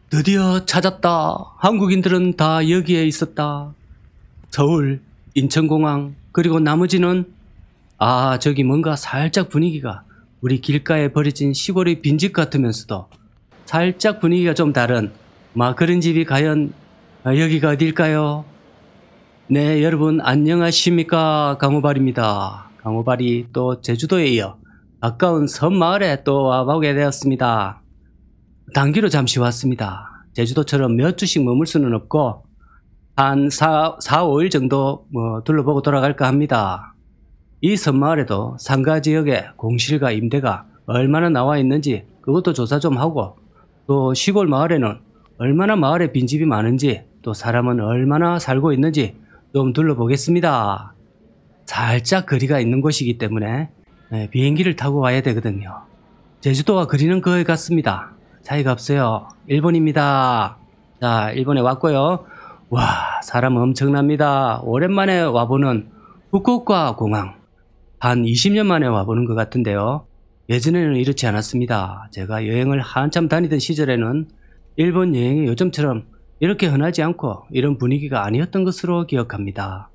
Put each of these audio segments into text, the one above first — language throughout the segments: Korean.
드디어 찾았다. 한국인들은 다 여기에 있었다. 서울, 인천공항, 그리고 나머지는 저기 뭔가 살짝 분위기가 우리 길가에 버려진 시골의 빈집 같으면서도 살짝 분위기가 좀 다른 그런 집이 과연 여기가 어딜까요? 네, 여러분 안녕하십니까? 강호발입니다. 강호발이 또 제주도에 이어 가까운 섬마을에 또 와보게 되었습니다. 단기로 잠시 왔습니다. 제주도처럼 몇 주씩 머물 수는 없고 한 4, 5일 정도 둘러보고 돌아갈까 합니다. 이 섬마을에도 상가 지역에 공실과 임대가 얼마나 나와 있는지 그것도 조사 좀 하고, 또 시골 마을에는 얼마나 마을에 빈집이 많은지, 또 사람은 얼마나 살고 있는지 좀 둘러보겠습니다. 살짝 거리가 있는 곳이기 때문에 비행기를 타고 와야 되거든요. 제주도와 거리는 거의 같습니다. 차이가 없어요. 일본입니다. 자, 일본에 왔고요. 와, 사람 엄청납니다. 오랜만에 와보는 후쿠오카 공항. 한 20년 만에 와보는 것 같은데요. 예전에는 이렇지 않았습니다. 제가 여행을 한참 다니던 시절에는 일본 여행이 요즘처럼 이렇게 흔하지 않고 이런 분위기가 아니었던 것으로 기억합니다.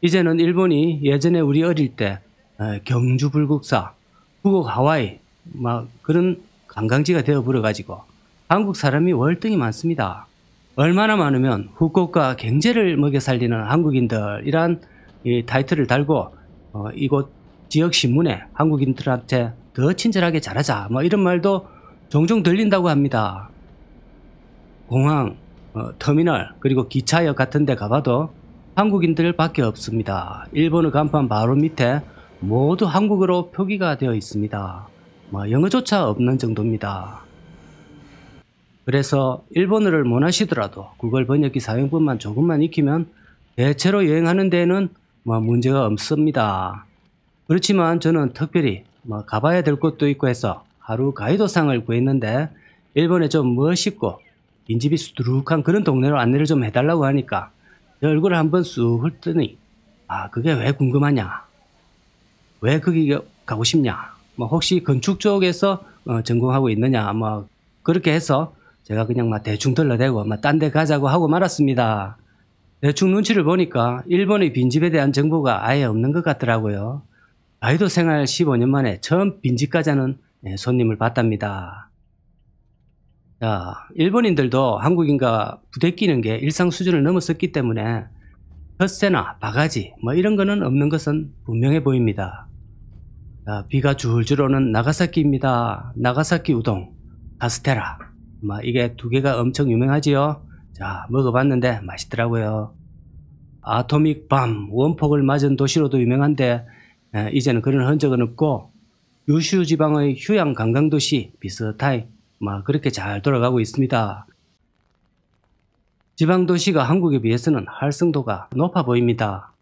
이제는 일본이 예전에 우리 어릴 때 경주 불국사, 북옥 하와이 그런 관광지가 되어버려가지고 한국 사람이 월등히 많습니다. 얼마나 많으면 후쿠오카 경제를 먹여 살리는 한국인들이란 이 타이틀을 달고 이곳 지역 신문에 한국인들한테 더 친절하게 잘하자 이런 말도 종종 들린다고 합니다. 공항, 터미널, 그리고 기차역 같은 데 가봐도 한국인들 밖에 없습니다. 일본어 간판 바로 밑에 모두 한국어로 표기가 되어 있습니다. 영어조차 없는 정도입니다. 그래서 일본어를 못하시더라도 구글 번역기 사용법만 조금만 익히면 대체로 여행하는 데에는 문제가 없습니다. 그렇지만 저는 특별히 가봐야 될 곳도 있고 해서 하루 가이드상을 구했는데, 일본에 좀 멋있고 빈집이 수두룩한 그런 동네로 안내를 좀 해달라고 하니까 제 얼굴을 한번 쑥 훑더니 그게 왜 궁금하냐, 왜 거기 가고 싶냐, 혹시 건축 쪽에서 전공하고 있느냐, 그렇게 해서 제가 그냥 대충 들러대고 딴 데 가자고 하고 말았습니다. 대충 눈치를 보니까 일본의 빈집에 대한 정보가 아예 없는 것 같더라고요. 가이드 생활 15년 만에 처음 빈집 가자는 손님을 봤답니다. 자, 일본인들도 한국인과 부대끼는 게 일상 수준을 넘어섰기 때문에 텃세나 바가지 이런 거는 없는 것은 분명해 보입니다. 자, 비가 줄줄 오는 나가사키입니다. 나가사키 우동, 카스테라, 이게 두 개가 엄청 유명하지요. 자, 먹어봤는데 맛있더라고요. 아토믹 밤, 원폭을 맞은 도시로도 유명한데 이제는 그런 흔적은 없고, 유슈 지방의 휴양 관광도시 비슷하이 그렇게 잘 돌아가고 있습니다. 지방도시가 한국에 비해서는 활성도가 높아 보입니다.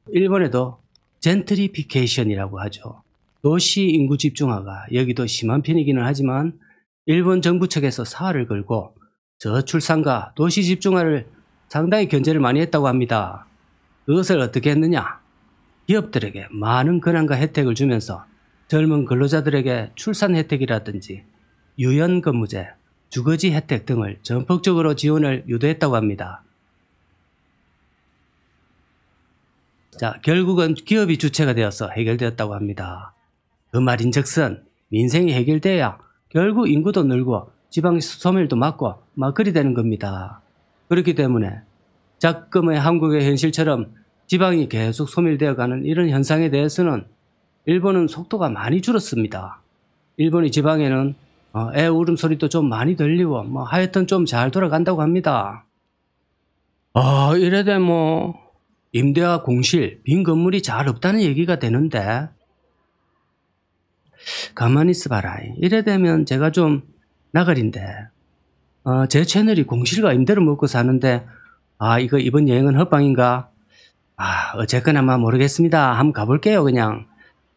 일본에도 젠트리피케이션이라고 하죠. 도시 인구 집중화가 여기도 심한 편이기는 하지만 일본 정부 측에서 사활을 걸고 저출산과 도시 집중화를 상당히 견제를 많이 했다고 합니다. 그것을 어떻게 했느냐? 기업들에게 많은 권한과 혜택을 주면서 젊은 근로자들에게 출산 혜택이라든지 유연근무제, 주거지 혜택 등을 전폭적으로 지원을 유도했다고 합니다. 자, 결국은 기업이 주체가 되어서 해결되었다고 합니다. 그 말인즉슨 민생이 해결돼야 결국 인구도 늘고 지방 소멸도 막고 그리 되는 겁니다. 그렇기 때문에 작금의 한국의 현실처럼 지방이 계속 소멸되어가는 이런 현상에 대해서는 일본은 속도가 많이 줄었습니다. 일본의 지방에는 애 울음소리도 좀 많이 들리고 하여튼 좀 잘 돌아간다고 합니다. 이래대 임대와 공실, 빈 건물이 잘 없다는 얘기가 되는데, 가만히 있어봐라. 이래되면 제가 좀 나가린데, 제 채널이 공실과 임대를 먹고 사는데 이거 이번 여행은 헛방인가? 어쨌거나 모르겠습니다. 한번 가볼게요. 그냥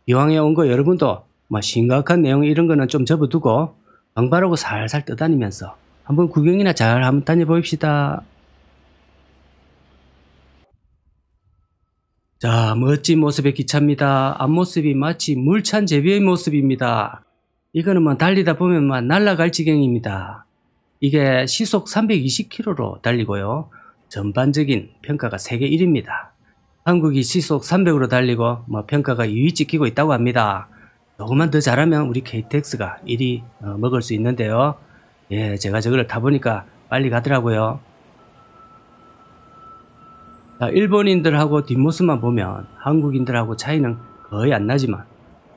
이왕에 온 거 여러분도 심각한 내용 이런 거는 좀 접어두고 방바라고 살살 떠다니면서 한번 구경이나 잘 한번 다녀봅시다. 자, 멋진 모습의 기차입니다. 앞모습이 마치 물찬 제비의 모습입니다. 이거는 달리다 보면 날아갈 지경입니다. 이게 시속 320km로 달리고요. 전반적인 평가가 세계 1위입니다. 한국이 시속 300으로 달리고 평가가 2위 찍히고 있다고 합니다. 조금만 더 잘하면 우리 KTX가 1위 먹을 수 있는데요. 예, 제가 저걸 타보니까 빨리 가더라고요. 자, 일본인들하고 뒷모습만 보면 한국인들하고 차이는 거의 안 나지만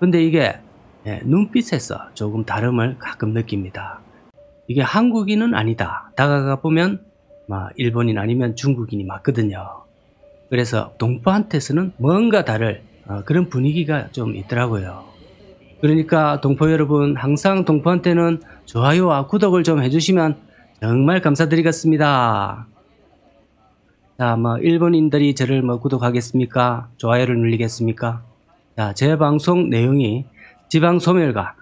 근데 이게 눈빛에서 조금 다름을 가끔 느낍니다. 이게 한국인은 아니다. 다가가 보면 일본인 아니면 중국인이 맞거든요. 그래서 동포한테서는 뭔가 다를 그런 분위기가 좀 있더라고요. 그러니까 동포 여러분, 항상 동포한테는 좋아요와 구독을 좀 해주시면 정말 감사드리겠습니다. 자, 일본인들이 저를 구독하겠습니까? 좋아요를 눌리겠습니까? 자, 제 방송 내용이 지방 소멸과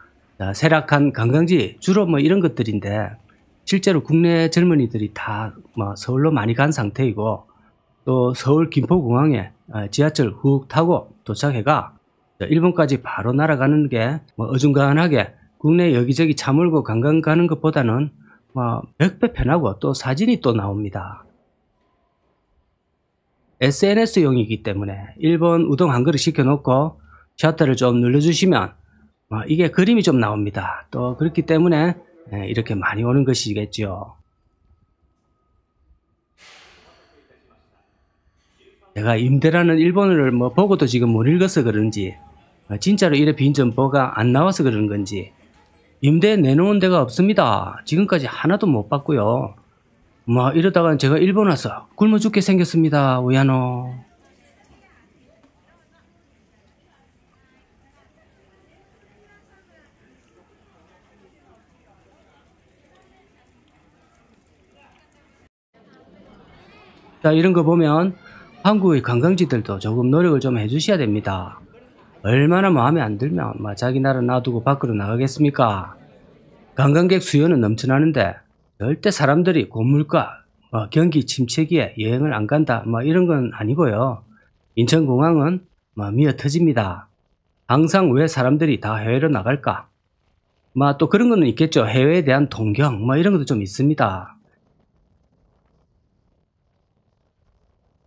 쇠락한 관광지 주로 이런 것들인데 실제로 국내 젊은이들이 다 서울로 많이 간 상태이고 또 서울 김포공항에 지하철 훅 타고 도착해가 일본까지 바로 날아가는 게 어중간하게 국내 여기저기 차 몰고 관광 가는 것보다는 100배 편하고 또 사진이 또 나옵니다. SNS용이기 때문에 일본 우동 한 그릇 시켜놓고 셔터를 좀 눌러주시면 이게 그림이 좀 나옵니다. 또 그렇기 때문에 이렇게 많이 오는 것이겠죠. 제가 임대라는 일본어를 보고도 지금 못 읽어서 그런지 진짜로 이래 빈 점포가 안 나와서 그러는 건지 임대 내놓은 데가 없습니다. 지금까지 하나도 못 봤고요. 이러다가 제가 일본 와서 굶어 죽게 생겼습니다. 우야노. 자, 이런 거 보면 한국의 관광지들도 조금 노력을 좀 해주셔야 됩니다. 얼마나 마음에 안 들면 자기 나라 놔두고 밖으로 나가겠습니까? 관광객 수요는 넘쳐나는데 절대 사람들이 고물가, 경기 침체기에 여행을 안 간다 이런 건 아니고요. 인천공항은 미어 터집니다. 항상 왜 사람들이 다 해외로 나갈까? 또 그런 거는 있겠죠. 해외에 대한 동경 이런 것도 좀 있습니다.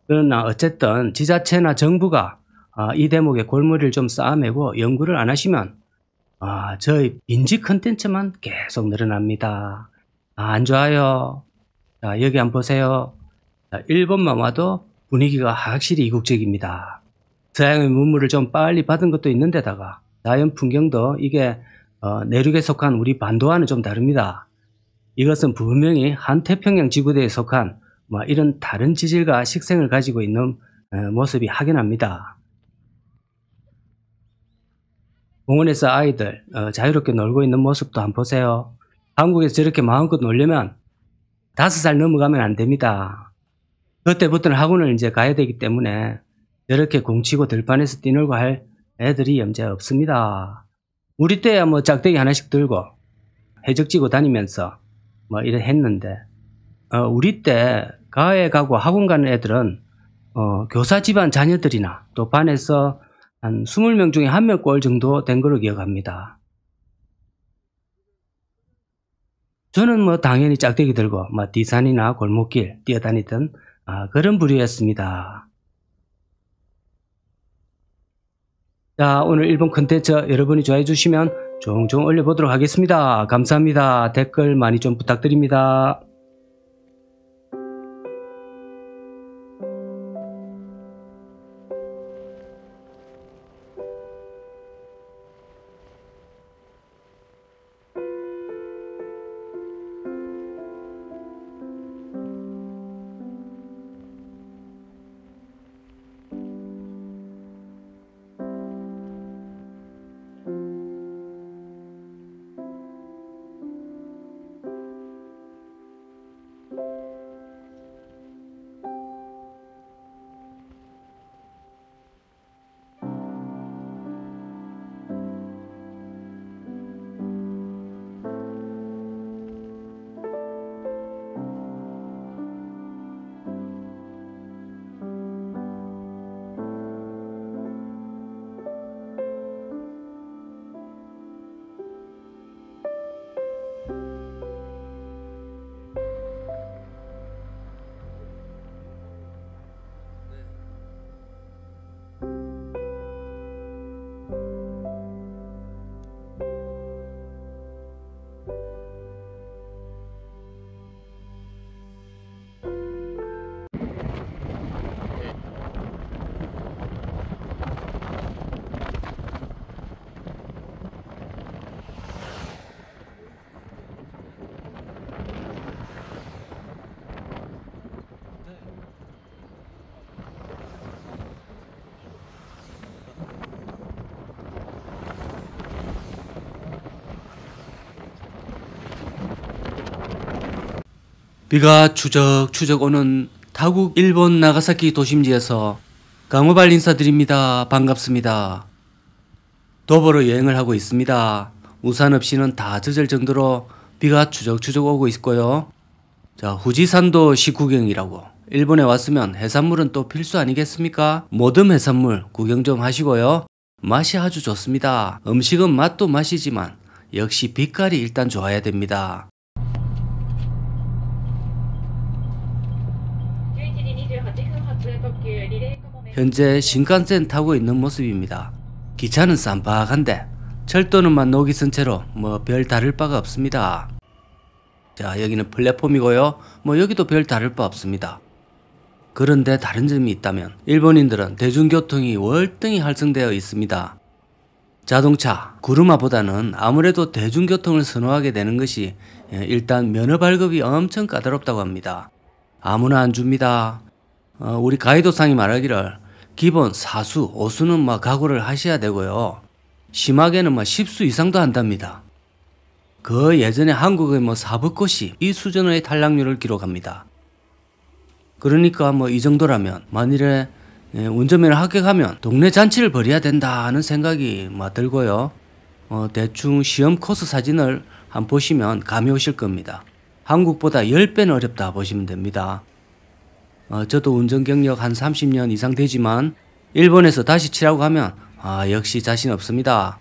그러나 어쨌든 지자체나 정부가 이 대목에 골머리를 좀 쌓아매고 연구를 안 하시면 저희 빈지 컨텐츠만 계속 늘어납니다. 안 좋아요. 자, 여기 한번 보세요. 자, 일본만 와도 분위기가 확실히 이국적입니다. 서양의 문물을 좀 빨리 받은 것도 있는데다가 자연 풍경도 이게 내륙에 속한 우리 반도와는 좀 다릅니다. 이것은 분명히 한태평양 지구대에 속한 이런 다른 지질과 식생을 가지고 있는 모습이 확연합니다. 공원에서 아이들 자유롭게 놀고 있는 모습도 한번 보세요. 한국에서 저렇게 마음껏 놀려면 5살 넘어가면 안 됩니다. 그때부터는 학원을 이제 가야 되기 때문에 저렇게 공치고 들판에서 뛰놀고 할 애들이 염제 없습니다. 우리 때야 짝대기 하나씩 들고 해적지고 다니면서 이래 했는데 우리 때 가해 가고 학원 가는 애들은 교사 집안 자녀들이나 또 반에서 한 20명 중에 1명꼴 정도 된 걸로 기억합니다. 저는 당연히 짝대기 들고 뒷산이나 골목길 뛰어다니던 그런 부류였습니다. 자, 오늘 일본 콘텐츠 여러분이 좋아해 주시면 종종 올려보도록 하겠습니다. 감사합니다. 댓글 많이 좀 부탁드립니다. 비가 추적추적 오는 타국 일본 나가사키 도심지에서 강호발 인사드립니다. 반갑습니다. 도보로 여행을 하고 있습니다. 우산 없이는 다 젖을 정도로 비가 추적추적 오고 있고요. 자, 후지산도 식후경이라고 일본에 왔으면 해산물은 또 필수 아니겠습니까? 모든 해산물 구경 좀 하시고요. 맛이 아주 좋습니다. 음식은 맛도 맛이지만 역시 빛깔이 일단 좋아야 됩니다. 현재 신칸센 타고 있는 모습입니다. 기차는 쌈박한데 철도는만 녹이 쓴 채로 별 다를 바가 없습니다. 자, 여기는 플랫폼이고요. 여기도 별 다를 바 없습니다. 그런데 다른 점이 있다면 일본인들은 대중교통이 월등히 활성되어 있습니다. 자동차, 구르마보다는 아무래도 대중교통을 선호하게 되는 것이 일단 면허 발급이 엄청 까다롭다고 합니다. 아무나 안 줍니다. 우리 가이도상이 말하기를 기본 4수, 5수는 각오를 하셔야 되고요. 심하게는 10수 이상도 한답니다. 그 예전에 한국의 사법고시 이 수준의 탈락률을 기록합니다. 그러니까 이 정도라면 만일에 운전면허를 합격하면 동네 잔치를 벌여야 된다는 생각이 들고요. 대충 시험 코스 사진을 한번 보시면 감이 오실 겁니다. 한국보다 10배는 어렵다 보시면 됩니다. 저도 운전 경력 한 30년 이상 되지만 일본에서 다시 치라고 하면 역시 자신 없습니다.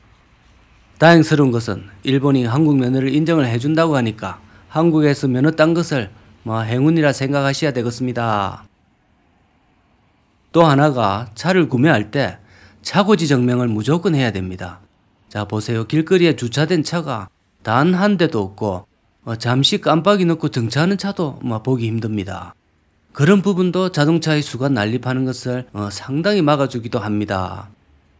다행스러운 것은 일본이 한국 면허를 인정을 해준다고 하니까 한국에서 면허 딴 것을 행운이라 생각하셔야 되겠습니다. 또 하나가 차를 구매할 때 차고지 증명을 무조건 해야 됩니다. 자, 보세요. 길거리에 주차된 차가 단 한 대도 없고 잠시 깜빡이 넣고 정차하는 차도 보기 힘듭니다. 그런 부분도 자동차의 수가 난립하는 것을 상당히 막아주기도 합니다.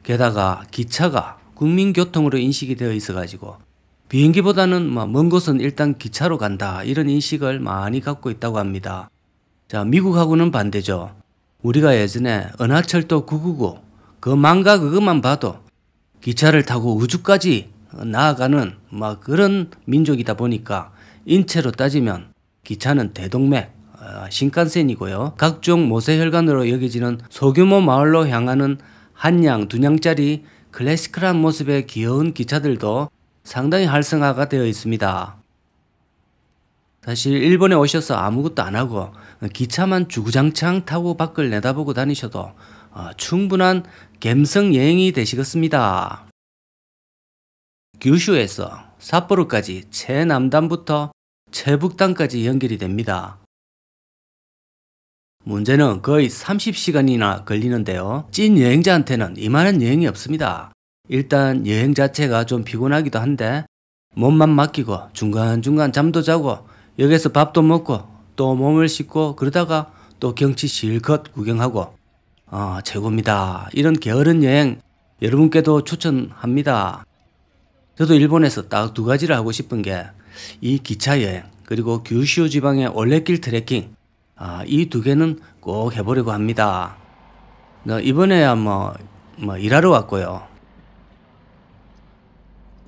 게다가 기차가 국민교통으로 인식이 되어 있어가지고 비행기보다는 먼 곳은 일단 기차로 간다 이런 인식을 많이 갖고 있다고 합니다. 자, 미국하고는 반대죠. 우리가 예전에 은하철도 999 그 망가 그것만 봐도 기차를 타고 우주까지 나아가는 그런 민족이다 보니까 인체로 따지면 기차는 대동맥 신칸센이고요. 각종 모세혈관으로 여겨지는 소규모 마을로 향하는 한 양, 두 냥짜리 클래시컬한 모습의 귀여운 기차들도 상당히 활성화가 되어 있습니다. 사실 일본에 오셔서 아무것도 안 하고 기차만 주구장창 타고 밖을 내다보고 다니셔도 충분한 갬성 여행이 되시겠습니다. 규슈에서 삿포로까지 최남단부터 최북단까지 연결이 됩니다. 문제는 거의 30시간이나 걸리는데요. 찐 여행자한테는 이만한 여행이 없습니다. 일단 여행 자체가 좀 피곤하기도 한데 몸만 맡기고 중간중간 잠도 자고 여기서 밥도 먹고 또 몸을 씻고 그러다가 또 경치 실컷 구경하고 최고입니다. 이런 게으른 여행 여러분께도 추천합니다. 저도 일본에서 딱 두 가지를 하고 싶은 게 이 기차 여행 그리고 규슈 지방의 올레길 트레킹 이 두 개는 꼭 해보려고 합니다. 이번에야 일하러 왔고요.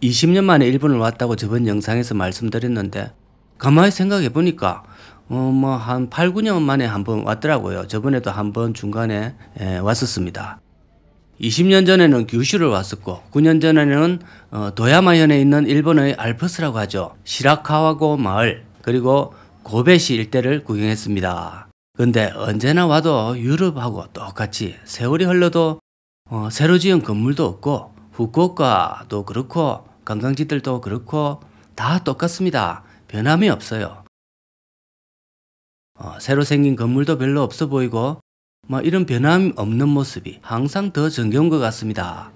20년 만에 일본을 왔다고 저번 영상에서 말씀드렸는데 가만히 생각해보니까 한 8, 9년 만에 한번 왔더라고요. 저번에도 한번 중간에 왔었습니다. 20년 전에는 규슈를 왔었고 9년 전에는 도야마현에 있는 일본의 알프스라고 하죠. 시라카와고 마을 그리고 고베시 일대를 구경했습니다. 근데 언제나 와도 유럽하고 똑같이 세월이 흘러도 새로 지은 건물도 없고 후쿠오카도 그렇고 관광지들도 그렇고 다 똑같습니다. 변함이 없어요. 새로 생긴 건물도 별로 없어 보이고 이런 변함 없는 모습이 항상 더 정겨운 것 같습니다.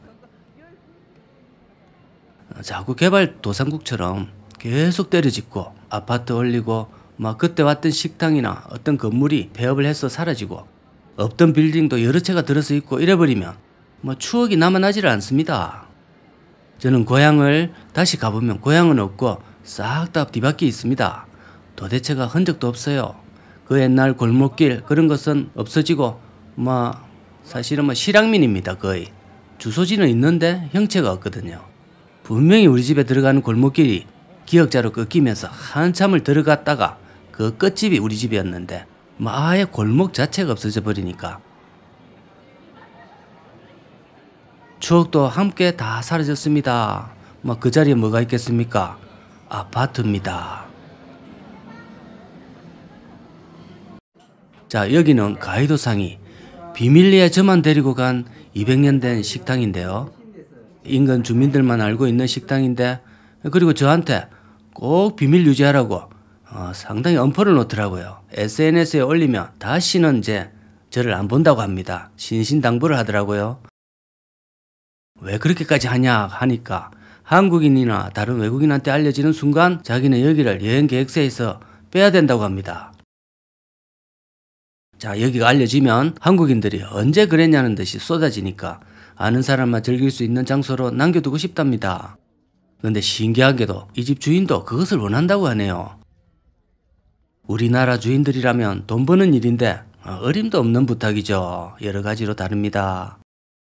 자꾸 개발 도상국처럼 계속 때려짓고 아파트 올리고 막 그때 왔던 식당이나 어떤 건물이 폐업을 해서 사라지고 없던 빌딩도 여러 채가 들어서 있고 이래버리면 뭐 추억이 남아나질 않습니다. 저는 고향을 다시 가보면 고향은 없고 싹 다 뒤바뀌어 있습니다. 도대체가 흔적도 없어요. 그 옛날 골목길 그런 것은 없어지고 사실은 실향민입니다. 거의 주소지는 있는데 형체가 없거든요. 분명히 우리 집에 들어가는 골목길이 기억자로 꺾이면서 한참을 들어갔다가 그 끝집이 우리 집이었는데 아예 골목 자체가 없어져 버리니까 추억도 함께 다 사라졌습니다. 그 자리에 뭐가 있겠습니까? 아파트입니다. 자, 여기는 가이도상이 비밀리에 저만 데리고 간 200년 된 식당인데요. 인근 주민들만 알고 있는 식당인데, 그리고 저한테 꼭 비밀 유지하라고 상당히 엄포를 놓더라고요. SNS에 올리면 다시는 이제 저를 안 본다고 합니다. 신신당부를 하더라고요. 왜 그렇게까지 하냐 하니까 한국인이나 다른 외국인한테 알려지는 순간 자기는 여기를 여행 계획서에서 빼야 된다고 합니다. 자, 여기가 알려지면 한국인들이 언제 그랬냐는 듯이 쏟아지니까 아는 사람만 즐길 수 있는 장소로 남겨두고 싶답니다. 그런데 신기하게도 이 집 주인도 그것을 원한다고 하네요. 우리나라 주인들이라면 돈 버는 일인데 어림도 없는 부탁이죠. 여러 가지로 다릅니다.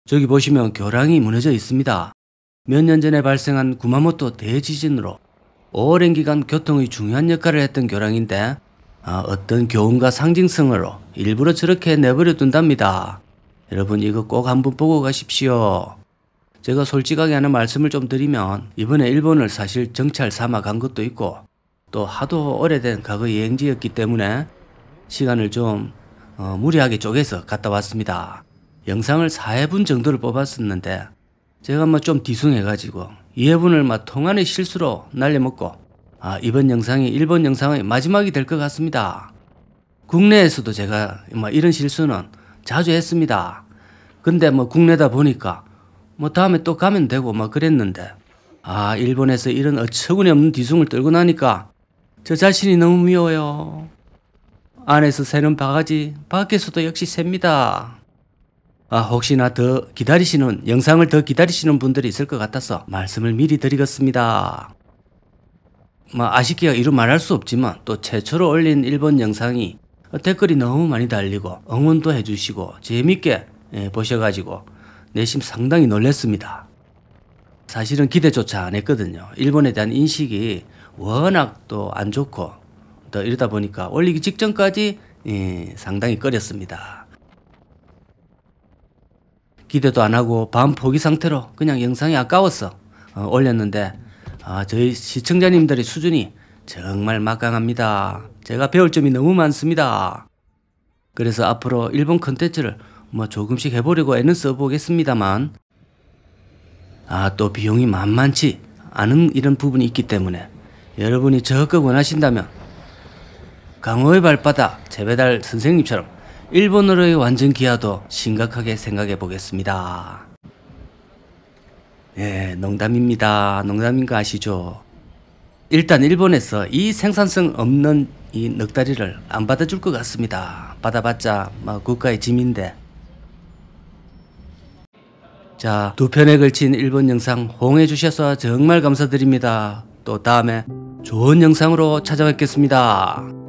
저기 보시면 교량이 무너져 있습니다. 몇 년 전에 발생한 구마모토 대지진으로 오랜 기간 교통의 중요한 역할을 했던 교량인데 어떤 교훈과 상징성으로 일부러 저렇게 내버려 둔답니다. 여러분 이거 꼭 한번 보고 가십시오. 제가 솔직하게 하는 말씀을 좀 드리면 이번에 일본을 사실 정찰 삼아 간 것도 있고 또 하도 오래된 과거 여행지였기 때문에 시간을 좀 무리하게 쪼개서 갔다 왔습니다. 영상을 4회분 정도를 뽑았었는데 제가 좀 뒤숭해가지고 2회분을 통안의 실수로 날려먹고 이번 영상이 일본 영상의 마지막이 될 것 같습니다. 국내에서도 제가 이런 실수는 자주 했습니다. 근데 국내다 보니까 다음에 또 가면 되고 그랬는데 일본에서 이런 어처구니 없는 뒤숭을 떨고 나니까 저 자신이 너무 미워요. 안에서 새는 바가지 밖에서도 역시 셉니다. 혹시나 더 기다리시는 영상을 더 기다리시는 분들이 있을 것 같아서 말씀을 미리 드리겠습니다. 아쉽게야 이루 말할 수 없지만 또 최초로 올린 일본 영상이 댓글이 너무 많이 달리고 응원도 해주시고 재밌게 보셔가지고 내심 상당히 놀랐습니다. 사실은 기대조차 안 했거든요. 일본에 대한 인식이 워낙 또 안 좋고 또 이러다 보니까 올리기 직전까지 상당히 꺼렸습니다. 기대도 안 하고 반 포기 상태로 그냥 영상이 아까워서 올렸는데 저희 시청자님들의 수준이 정말 막강합니다. 제가 배울 점이 너무 많습니다. 그래서 앞으로 일본 컨텐츠를 조금씩 해보려고 애는 써보겠습니다만 또 비용이 만만치 않은 이런 부분이 있기 때문에 여러분이 적극 원하신다면 강호의 발바닥 재배달 선생님처럼 일본어로의 완전 기하도 심각하게 생각해 보겠습니다. 농담입니다. 농담인 거 아시죠? 일단 일본에서 이 생산성 없는 이 넉다리를 안 받아줄 것 같습니다. 받아봤자 국가의 짐인데. 자, 2편에 걸친 일본 영상 호응해 주셔서 정말 감사드립니다. 또 다음에 좋은 영상으로 찾아뵙겠습니다.